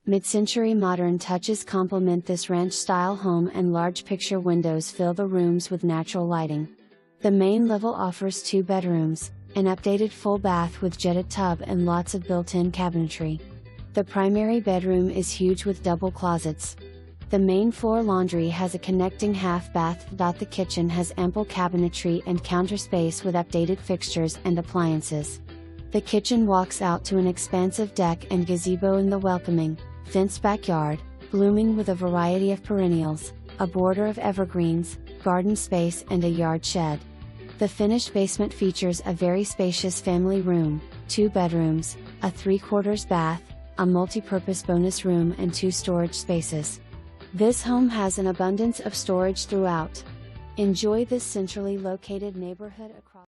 Mid-century modern touches complement this ranch-style home, and large picture windows fill the rooms with natural lighting. The main level offers 2 bedrooms, an updated full bath with jetted tub and lots of built-in cabinetry. The primary bedroom is huge with double closets. The main floor laundry has a connecting half bath. The kitchen has ample cabinetry and counter space with updated fixtures and appliances. The kitchen walks out to an expansive deck and gazebo in the welcoming, fenced backyard, blooming with a variety of perennials, a border of evergreens, garden space and a yard shed. The finished basement features a very spacious family room, 2 bedrooms, a 3/4 bath, a multi-purpose bonus room and 2 storage spaces. This home has an abundance of storage throughout. Enjoy this centrally located neighborhood across